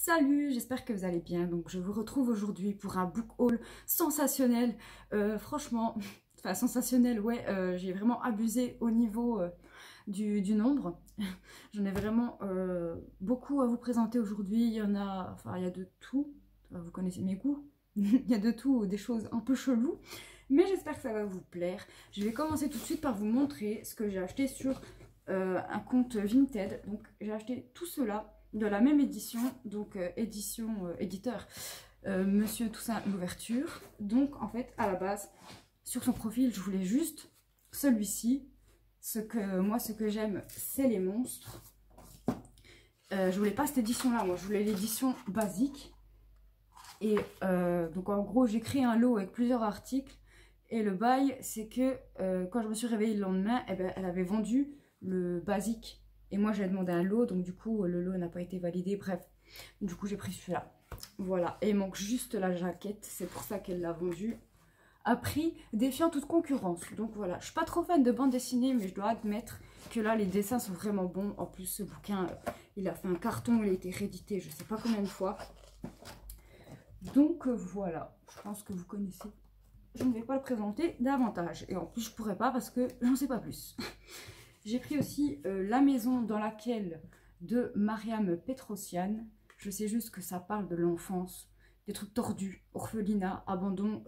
Salut, j'espère que vous allez bien. Donc je vous retrouve aujourd'hui pour un book haul sensationnel. Franchement, enfin sensationnel, ouais, j'ai vraiment abusé au niveau du nombre. J'en ai vraiment beaucoup à vous présenter aujourd'hui. Il y en a, enfin il y a de tout. Enfin, vous connaissez mes goûts. Il y a de tout, des choses un peu cheloues. Mais j'espère que ça va vous plaire. Je vais commencer tout de suite par vous montrer ce que j'ai acheté sur un compte Vinted. Donc j'ai acheté tout cela de la même édition, donc éditeur Monsieur Toussaint Louverture. Donc en fait à la base sur son profil je voulais juste celui-ci. Ce que j'aime c'est les monstres. Je voulais pas cette édition là, moi je voulais l'édition basique. Et donc en gros j'ai créé un lot avec plusieurs articles. Et le bail c'est que quand je me suis réveillée le lendemain, eh ben, elle avait vendu le basique. Et moi j'avais demandé un lot, donc du coup le lot n'a pas été validé, bref. Du coup j'ai pris celui-là. Voilà, et il manque juste la jaquette, c'est pour ça qu'elle l'a vendu à prix défiant toute concurrence. Donc voilà, je suis pas trop fan de bande dessinée, mais je dois admettre que là les dessins sont vraiment bons. En plus ce bouquin, il a fait un carton, il a été réédité je sais pas combien de fois. Donc voilà, je pense que vous connaissez. Je ne vais pas le présenter davantage. Et en plus je pourrais pas parce que j'en sais pas plus. J'ai pris aussi La maison dans laquelle de Mariam Petrosian. Je sais juste que ça parle de l'enfance, des trucs tordus, orphelinat, abandon,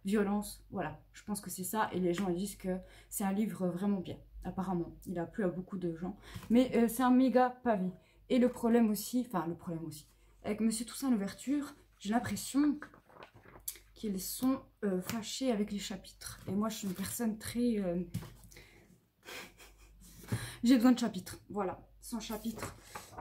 violence. Voilà, je pense que c'est ça. Et les gens disent que c'est un livre vraiment bien. Apparemment, il a plu à beaucoup de gens. Mais c'est un méga pavé. Et le problème aussi, avec Monsieur Toussaint Louverture, j'ai l'impression qu'ils sont fâchés avec les chapitres. Et moi, je suis une personne très... J'ai besoin de chapitres, voilà. Sans chapitre,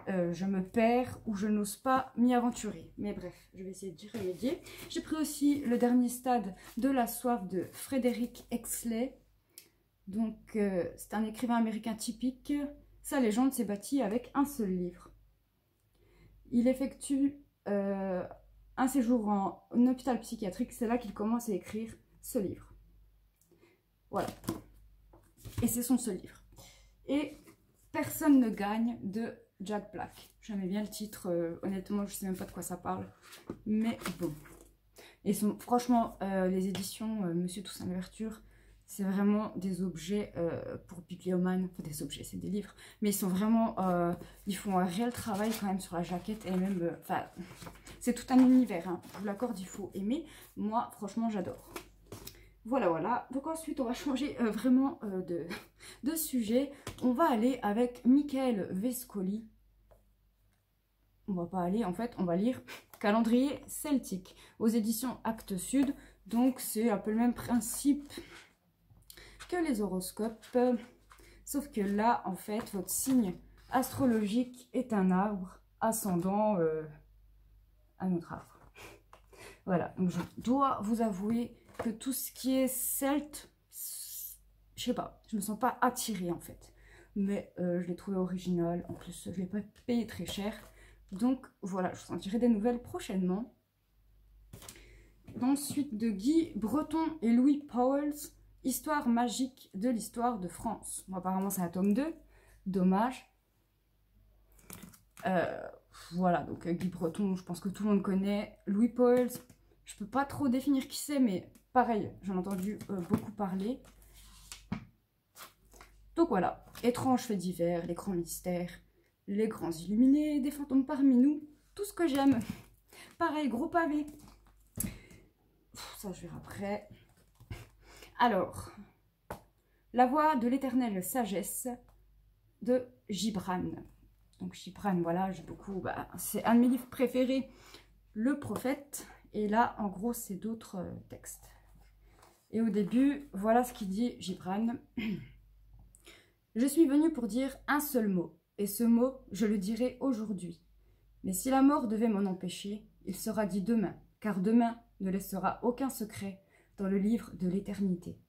je me perds ou je n'ose pas m'y aventurer. Mais bref, je vais essayer d'y remédier. J'ai pris aussi Le dernier stade de la soif de Frédéric Exley. Donc, c'est un écrivain américain typique. Sa légende s'est bâtie avec un seul livre. Il effectue un séjour en hôpital psychiatrique. C'est là qu'il commence à écrire ce livre. Voilà. Et c'est son seul livre. Et Personne ne gagne de Jack Black. J'aimais bien le titre, honnêtement je sais même pas de quoi ça parle, mais bon. Et franchement les éditions Monsieur Toussaint Louverture, c'est vraiment des objets pour bibliomanes, enfin des objets, c'est des livres, mais ils sont vraiment, ils font un réel travail quand même sur la jaquette et même, enfin c'est tout un univers, hein. Je vous l'accorde, il faut aimer, moi franchement j'adore. Voilà, voilà. Donc ensuite, on va changer vraiment de sujet. On va aller avec Michael Vescoli. On va pas aller, en fait, on va lire Calendrier celtique aux éditions Actes Sud. Donc c'est un peu le même principe que les horoscopes. Sauf que là, en fait, votre signe astrologique est un arbre ascendant un autre arbre. Voilà, donc je dois vous avouer que tout ce qui est celte, je sais pas, je me sens pas attirée en fait. Mais je l'ai trouvé original, en plus je l'ai pas payé très cher. Donc voilà, je vous en dirai des nouvelles prochainement. Ensuite de Guy Breton et Louis Pauwels, Histoire magique de l'histoire de France. Bon, apparemment c'est un tome 2, dommage. Voilà, donc Guy Breton, je pense que tout le monde connaît. Louis Pauwels, je peux pas trop définir qui c'est, mais pareil, j'en ai entendu beaucoup parler. Donc voilà, étranges faits divers, les grands mystères, les grands illuminés, des fantômes parmi nous, tout ce que j'aime. Pareil, gros pavé. Ça, je verrai après. Alors, La voix de l'éternelle sagesse de Gibran. Donc Gibran, voilà, j'ai beaucoup... Bah, c'est un de mes livres préférés, Le Prophète. Et là, en gros, c'est d'autres textes. Et au début, voilà ce qu'il dit Gibran. Je suis venu pour dire un seul mot, et ce mot, je le dirai aujourd'hui. Mais si la mort devait m'en empêcher, il sera dit demain, car demain ne laissera aucun secret dans le livre de l'éternité.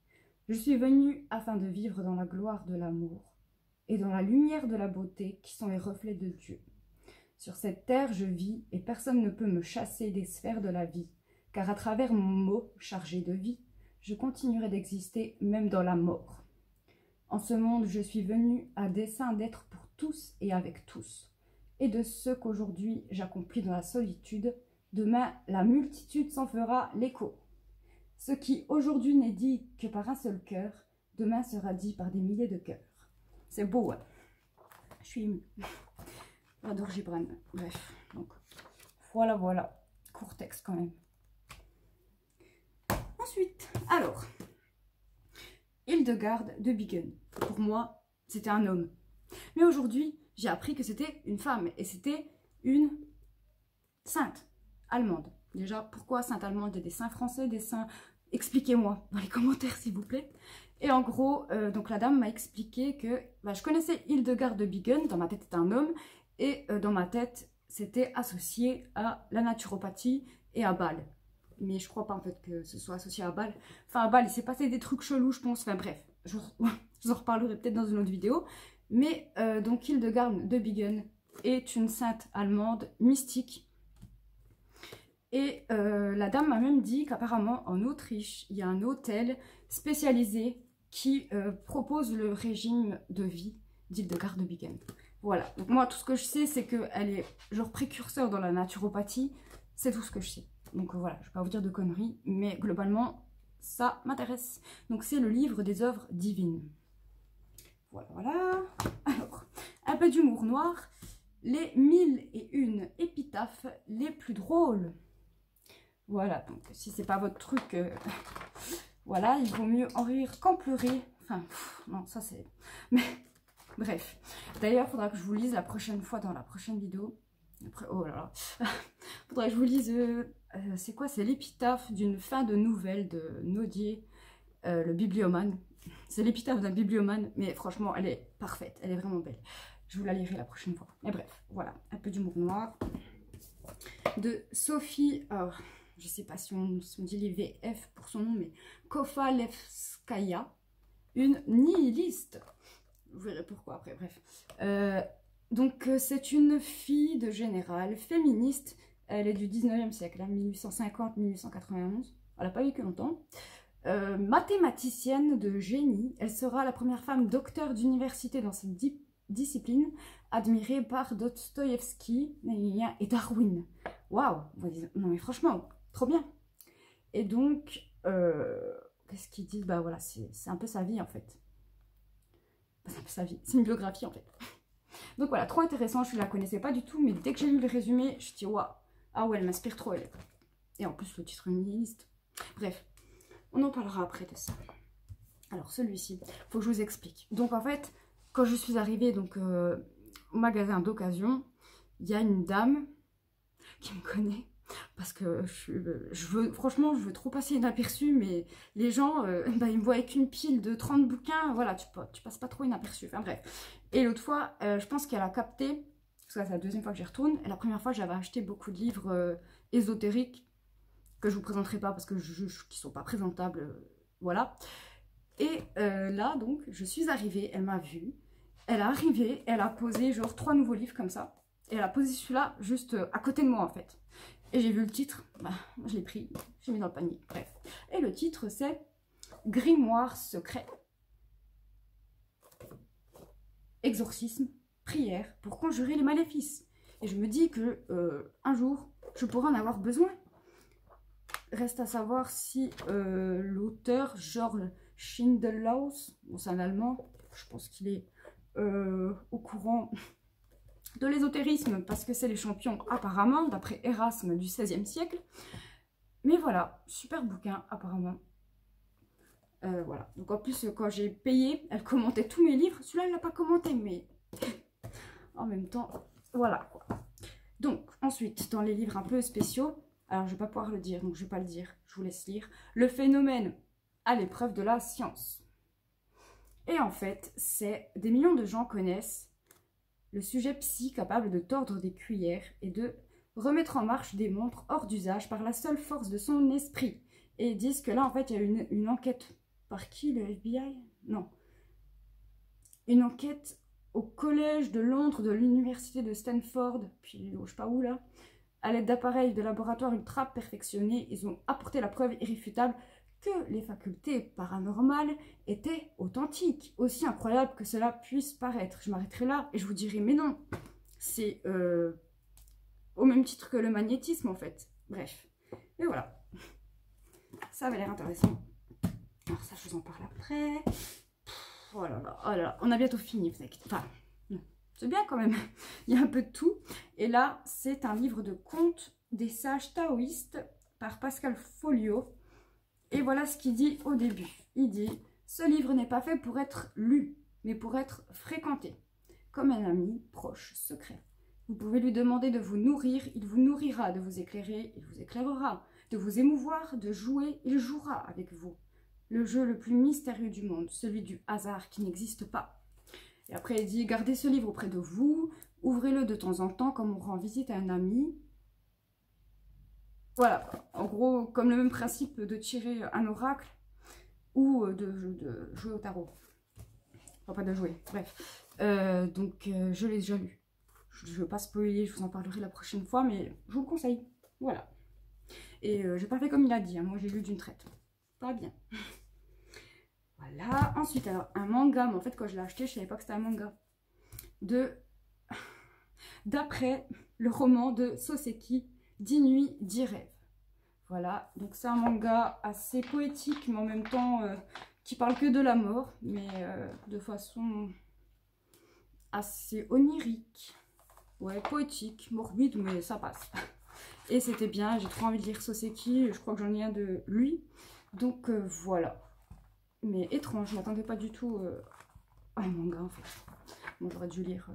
Je suis venu afin de vivre dans la gloire de l'amour et dans la lumière de la beauté qui sont les reflets de Dieu. Sur cette terre, je vis et personne ne peut me chasser des sphères de la vie, car à travers mon mot chargé de vie, je continuerai d'exister même dans la mort. En ce monde, je suis venu à dessein d'être pour tous et avec tous, et de ce qu'aujourd'hui j'accomplis dans la solitude, demain la multitude s'en fera l'écho. Ce qui aujourd'hui n'est dit que par un seul cœur, demain sera dit par des milliers de cœurs. C'est beau, ouais. Je suis émue. J'adore Gibran. Bref, donc voilà, voilà. Court texte quand même. Ensuite, alors, Hildegarde de Bingen. Pour moi, c'était un homme. Mais aujourd'hui, j'ai appris que c'était une femme. Et c'était une sainte allemande. Déjà, pourquoi sainte allemande? Il y a des saints français, des saints... Expliquez-moi dans les commentaires, s'il vous plaît. Et en gros, donc la dame m'a expliqué que... je connaissais Hildegarde de Bingen. Dans ma tête, c'était un homme. Et dans ma tête, c'était associé à la naturopathie et à Bâle. Mais je crois pas en fait que ce soit associé à Bâle. Enfin, à Bâle, il s'est passé des trucs chelous, je pense. Enfin bref, je vous en reparlerai peut-être dans une autre vidéo. Mais donc Hildegarde de Bingen est une sainte allemande mystique. Et la dame m'a même dit qu'apparemment en Autriche, il y a un hôtel spécialisé qui propose le régime de vie d'Hildegarde de Bingen. Voilà, donc moi tout ce que je sais c'est qu'elle est genre précurseur dans la naturopathie, c'est tout ce que je sais. Donc voilà, je ne vais pas vous dire de conneries, mais globalement ça m'intéresse. Donc c'est le livre des œuvres divines. Voilà, voilà. Alors, un peu d'humour noir, les 1001 épitaphes les plus drôles. Voilà, donc si c'est pas votre truc, voilà, il vaut mieux en rire qu'en pleurer. Enfin, non, ça c'est... Mais... Bref, d'ailleurs, il faudra que je vous lise la prochaine fois dans la prochaine vidéo. Après, oh là là, faudra que je vous lise, c'est quoi? C'est l'épitaphe d'une fin de nouvelle de Nodier, le bibliomane. C'est l'épitaphe d'un bibliomane, mais franchement, elle est parfaite, elle est vraiment belle. Je vous la lirai la prochaine fois. Mais bref, voilà, un peu d'humour noir. De Sophie, je sais pas si on dit les VF pour son nom, mais Kowalewskaja, une nihiliste. Vous verrez pourquoi après, bref. Donc, c'est une fille de général féministe. Elle est du 19e siècle, hein, 1850-1891. Elle n'a pas vécu longtemps. Mathématicienne de génie. Elle sera la première femme docteur d'université dans cette discipline, admirée par Dostoïevski et Darwin. Waouh! Non mais franchement, trop bien. Et donc, qu'est-ce qu'ils disent? Bah voilà, c'est un peu sa vie en fait. C'est un peu sa vie, c'est une biographie en fait. Donc voilà, trop intéressant, je ne la connaissais pas du tout, mais dès que j'ai lu le résumé, je me dis waouh, ah ouais, elle m'inspire trop elle. Et en plus le titre est nihiliste. Bref, on en parlera après de ça. Alors celui-ci, faut que je vous explique. Donc en fait, quand je suis arrivée donc, au magasin d'occasion, il y a une dame qui me connaît. Parce que franchement, je veux trop passer inaperçu, mais les gens, ils me voient avec une pile de 30 bouquins, voilà, tu passes pas trop inaperçu, enfin bref. Et l'autre fois, je pense qu'elle a capté, parce que c'est la deuxième fois que j'y retourne, et la première fois, j'avais acheté beaucoup de livres ésotériques, que je vous présenterai pas, parce que je juge qu'ils sont pas présentables, voilà. Et là, donc, je suis arrivée, elle m'a vue, elle est arrivée, elle a posé genre 3 nouveaux livres comme ça, et elle a posé celui-là juste à côté de moi en fait. Et j'ai vu le titre, bah, je l'ai pris, j'ai mis dans le panier, bref. Et le titre c'est Grimoire secret. Exorcisme, prière pour conjurer les maléfices. Et je me dis que un jour, je pourrais en avoir besoin. Reste à savoir si l'auteur, Georg Schindelaus, bon, c'est un Allemand, je pense qu'il est au courant de l'ésotérisme, parce que c'est les champions apparemment, d'après Erasme du XVIe siècle. Mais voilà, super bouquin apparemment. Voilà, donc en plus quand j'ai payé, elle commentait tous mes livres. Celui-là, elle l'a pas commenté, mais en même temps, voilà quoi. Donc ensuite, dans les livres un peu spéciaux, alors je vais pas pouvoir le dire, donc je vais pas le dire, je vous laisse lire. Le phénomène à l'épreuve de la science. Et en fait, c'est des millions de gens connaissent le sujet psy capable de tordre des cuillères et de remettre en marche des montres hors d'usage par la seule force de son esprit. Et ils disent que là, en fait, il y a une enquête. Par qui? Le FBI? Non. Une enquête au collège de Londres, de l'université de Stanford, puis je sais pas où là. À l'aide d'appareils de laboratoire ultra perfectionnés, ils ont apporté la preuve irréfutable que les facultés paranormales étaient authentiques, aussi incroyable que cela puisse paraître. Je m'arrêterai là et je vous dirai, mais non, C'est au même titre que le magnétisme en fait. Bref. Et voilà. Ça avait l'air intéressant. Alors ça, je vous en parle après. Oh là là, oh là là. On a bientôt fini, vous inquiétez. Enfin, c'est bien quand même. Il y a un peu de tout. Et là, c'est un livre de contes des sages taoïstes par Pascal Folliot. Et voilà ce qu'il dit au début. Il dit « Ce livre n'est pas fait pour être lu, mais pour être fréquenté, comme un ami proche, secret. Vous pouvez lui demander de vous nourrir, il vous nourrira, de vous éclairer, il vous éclairera, de vous émouvoir, de jouer, il jouera avec vous. Le jeu le plus mystérieux du monde, celui du hasard qui n'existe pas. » Et après il dit « Gardez ce livre auprès de vous, ouvrez-le de temps en temps comme on rend visite à un ami. » Voilà, en gros, comme le même principe de tirer un oracle ou de jouer au tarot. Enfin, pas de jouer, bref. Donc, je l'ai déjà lu. Je ne veux pas spoiler, je vous en parlerai la prochaine fois, mais je vous le conseille. Voilà. Et j'ai pas fait comme il a dit, hein. Moi j'ai lu d'une traite. Pas bien. Voilà. Ensuite, alors, un manga, mais en fait, quand je l'ai acheté, je savais pas que c'était un manga. D'après le roman de Soseki, 10 nuits, 10 rêves. Voilà, donc c'est un manga assez poétique, mais en même temps qui parle que de la mort, mais de façon assez onirique. Ouais, poétique, morbide, mais ça passe. Et c'était bien, j'ai trop envie de lire Soseki, je crois que j'en ai un de lui. Donc voilà. Mais étrange, je m'attendais pas du tout à un manga en fait. Bon, j'aurais dû lire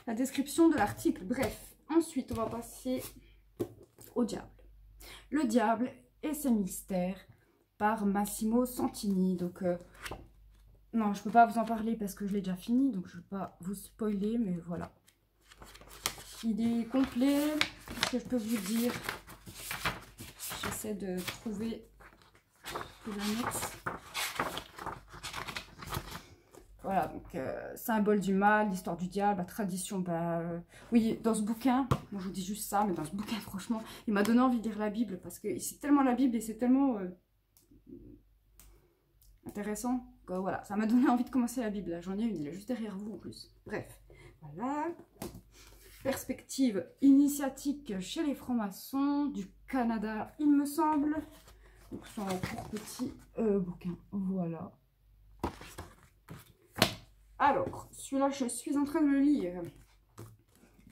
la description de l'article. Bref, ensuite on va passer au diable. Le diable et ses mystères par Massimo Santini. Donc, non, je ne peux pas vous en parler parce que je l'ai déjà fini, donc je ne vais pas vous spoiler, mais voilà. Il est complet. Qu'est-ce que je peux vous dire? J'essaie de trouver l'annexe. Voilà, donc symbole du mal, l'histoire du diable, la tradition, oui, dans ce bouquin, bon, je vous dis juste ça, mais dans ce bouquin, franchement, il m'a donné envie de lire la Bible, parce que c'est tellement la Bible et c'est tellement intéressant, que voilà, ça m'a donné envie de commencer la Bible, là, j'en ai une, elle est juste derrière vous en plus. Bref, voilà, perspective initiatique chez les francs-maçons du Canada, il me semble, donc c'est un court petit bouquin, voilà. Alors, celui-là, je suis en train de le lire.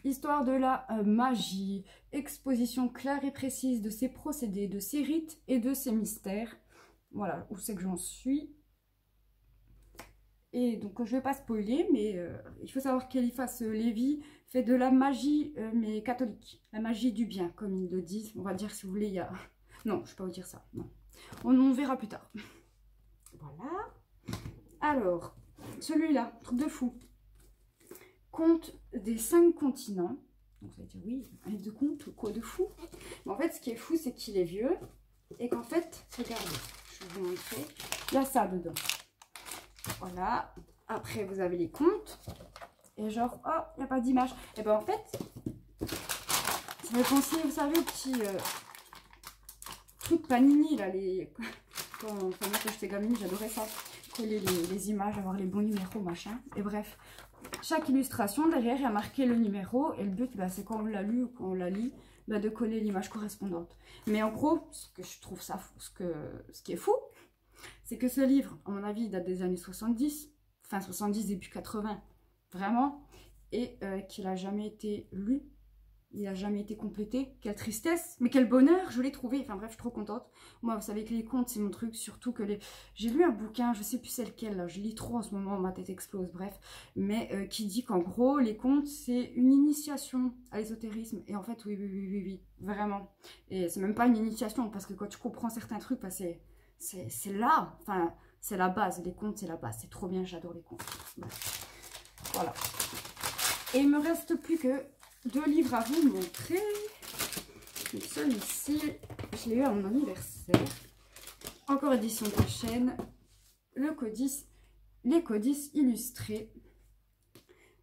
Histoire de la magie, exposition claire et précise de ses procédés, de ses rites et de ses mystères. Voilà, où c'est que j'en suis. Et donc, je ne vais pas spoiler, mais il faut savoir qu'Eliphas Lévy fait de la magie, mais catholique. La magie du bien, comme ils le disent. On va dire, si vous voulez, il y a... Non, je ne vais pas vous dire ça. Non. On verra plus tard. Voilà. Alors... Celui-là, truc de fou. Conte des 5 continents. Donc vous allez dire, oui, un livre de conte, quoi de fou? Mais en fait, ce qui est fou, c'est qu'il est vieux. Et qu'en fait, regardez, je vais vous montrer. Il y a ça dedans. Voilà. Après, vous avez les contes. Et genre, oh, il n'y a pas d'image. Et ben en fait, ça me fait penser, vous savez, aux petits trucs Panini, là, quand moi, j'étais gamine, j'adorais ça. Coller les images, avoir les bons numéros, machin. Et bref, chaque illustration, derrière, il y a marqué le numéro. Et le but, c'est quand on l'a lu ou quand on la lit, de coller l'image correspondante. Mais en gros, ce que je trouve ça, ce qui est fou, c'est que ce livre, à mon avis, il date des années 70, fin 70, début 80, vraiment, et qu'il n'a jamais été lu. Il n'a jamais été complété. Quelle tristesse, mais quel bonheur, je l'ai trouvé. Enfin bref, je suis trop contente. Moi, vous savez que les contes, c'est mon truc. Surtout que j'ai lu un bouquin, je sais plus c'est lequel, là. Je lis trop en ce moment, ma tête explose, bref. Mais qui dit qu'en gros, les contes, c'est une initiation à l'ésotérisme. Et en fait, oui, vraiment. Et c'est même pas une initiation, parce que quand tu comprends certains trucs, c'est là. Enfin, c'est la base. Les contes, c'est la base. C'est trop bien, j'adore les contes. Bref. Voilà. Et il me reste plus que 2 livres à vous montrer. Celui-ci, je l'ai eu à mon anniversaire. Encore édition de la chaîne. Les codices illustrés.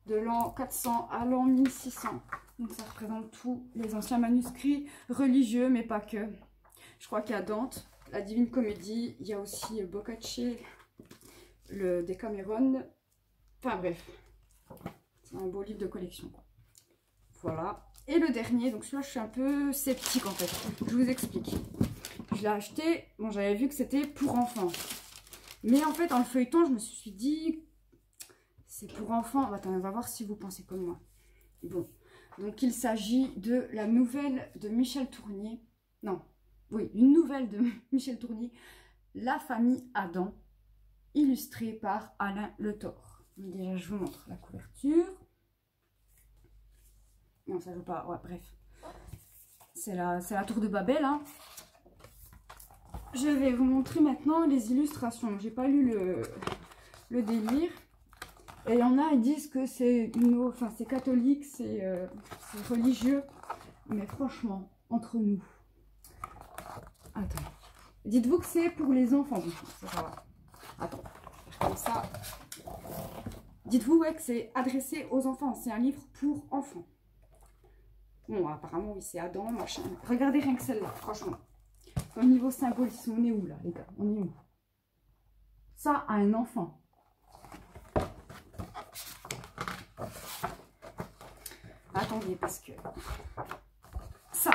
De l'an 400 à l'an 1600. Donc ça représente tous les anciens manuscrits religieux, mais pas que. Je crois qu'il y a Dante, la Divine Comédie. Il y a aussi Boccace, le Decameron. Enfin bref. C'est un beau livre de collection, quoi. Voilà. Et le dernier, donc celui-là, je suis un peu sceptique en fait. Je vous explique. Je l'ai acheté, bon, j'avais vu que c'était pour enfants. Mais en fait, en le feuilletant, je me suis dit, c'est pour enfants. Attends, on va voir si vous pensez comme moi. Bon, donc il s'agit de la nouvelle de Michel Tournier. Non, oui, une nouvelle de Michel Tournier. La famille Adam, illustrée par Alain Le Thor. Déjà, je vous montre la couverture. Non, ça joue pas. Ouais, bref. C'est la tour de Babel. Hein. Je vais vous montrer maintenant les illustrations. J'ai pas lu le délire. Et il y en a, ils disent que c'est c'est catholique, c'est religieux. Mais franchement, entre nous. Attends. Dites-vous que c'est pour les enfants. Ça va. Attends. Comme ça. Dites-vous ouais, que c'est adressé aux enfants. C'est un livre pour enfants. Bon, apparemment, oui, c'est Adam, machin. Regardez rien que celle-là, franchement. Au niveau symbolisme, on est où, là, les gars? On est où? Ça, à un enfant. Attendez, parce que... Ça.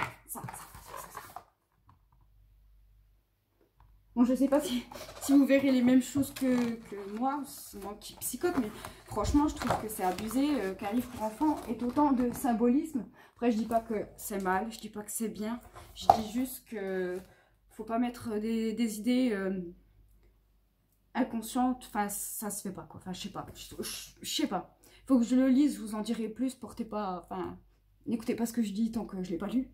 Bon, je sais pas si vous verrez les mêmes choses que moi, c'est moi qui psychote, mais franchement, je trouve que c'est abusé qu'un livre pour enfants ait autant de symbolisme. Après, je dis pas que c'est mal, je dis pas que c'est bien, je dis juste que faut pas mettre des idées inconscientes, enfin, ça se fait pas, quoi. Enfin, je sais pas, je sais pas. Faut que je le lise, je vous en dirai plus, portez pas, enfin, n'écoutez pas ce que je dis tant que je l'ai pas lu.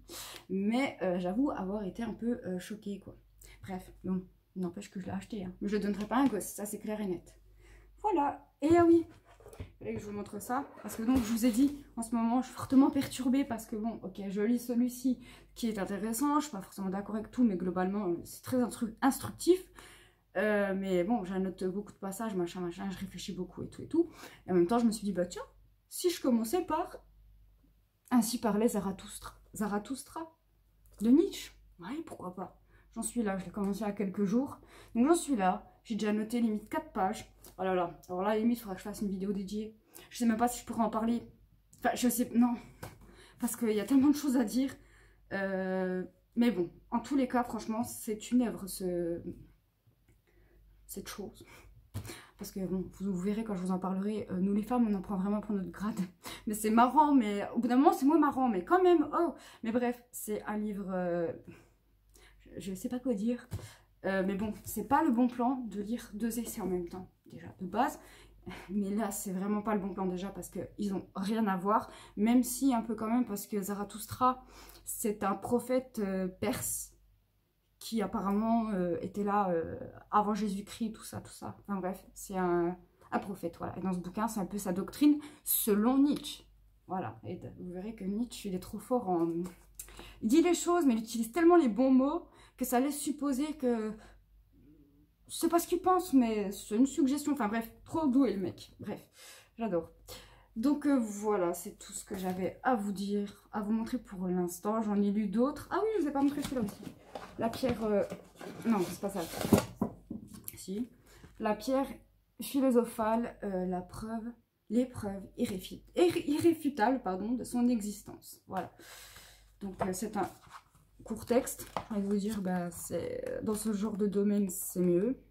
Mais j'avoue avoir été un peu choquée, quoi. Bref, bon, n'empêche que je l'ai acheté. Hein. Mais je ne donnerai pas un gosse, ça c'est clair et net. Voilà. Et ah oui, il fallait que je vous montre ça. Parce que donc, je vous ai dit, en ce moment, je suis fortement perturbée. Parce que bon, ok, je lis celui-ci qui est intéressant. Je ne suis pas forcément d'accord avec tout, mais globalement, c'est très instructif. Mais bon, j'annote beaucoup de passages, machin, je réfléchis beaucoup et tout et tout. Et en même temps, je me suis dit, bah tiens, si je commençais par Ainsi parlait Zarathustra de Nietzsche. Ouais, pourquoi pas. J'en suis là, je l'ai commencé il y a quelques jours. Donc j'en suis là, j'ai déjà noté limite 4 pages. Oh là là, alors là limite il faudra que je fasse une vidéo dédiée. Je sais même pas si je pourrais en parler. Enfin je sais, non. Parce qu'il y a tellement de choses à dire. Mais bon, en tous les cas franchement c'est une œuvre cette chose. Parce que bon, vous verrez quand je vous en parlerai, nous les femmes on en prend vraiment pour notre grade. Mais c'est marrant, mais au bout d'un moment c'est moins marrant, mais quand même, oh. Mais bref, c'est un livre... je sais pas quoi dire. Mais bon, c'est pas le bon plan de lire 2 essais en même temps, déjà, de base. Mais là, c'est vraiment pas le bon plan déjà parce qu'ils ont rien à voir. Même si, un peu quand même, parce que Zarathustra, c'est un prophète perse qui apparemment était là avant Jésus-Christ, tout ça. Enfin bref, c'est un prophète, voilà. Et dans ce bouquin, c'est un peu sa doctrine selon Nietzsche. Voilà, et vous verrez que Nietzsche, il est trop fort en... Il dit les choses, mais il utilise tellement les bons mots que ça laisse supposer que... Je sais pas ce qu'il pense, mais c'est une suggestion. Enfin bref, trop doué le mec. Bref, j'adore. Donc voilà, c'est tout ce que j'avais à vous dire, à vous montrer pour l'instant. J'en ai lu d'autres. Ah oui, je vous ai pas montré celui-là aussi. La pierre... Non, c'est pas ça. Si. La pierre philosophale, l'épreuve irréfutable, pardon, de son existence. Voilà. Donc c'est un court texte. Je vais vous dire, bah, dans ce genre de domaine, c'est mieux.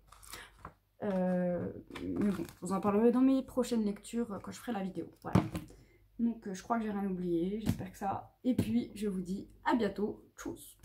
Mais bon, je vous en parlerai dans mes prochaines lectures quand je ferai la vidéo. Voilà. Donc je crois que j'ai rien oublié. J'espère que ça. Et puis je vous dis à bientôt. Tchuss.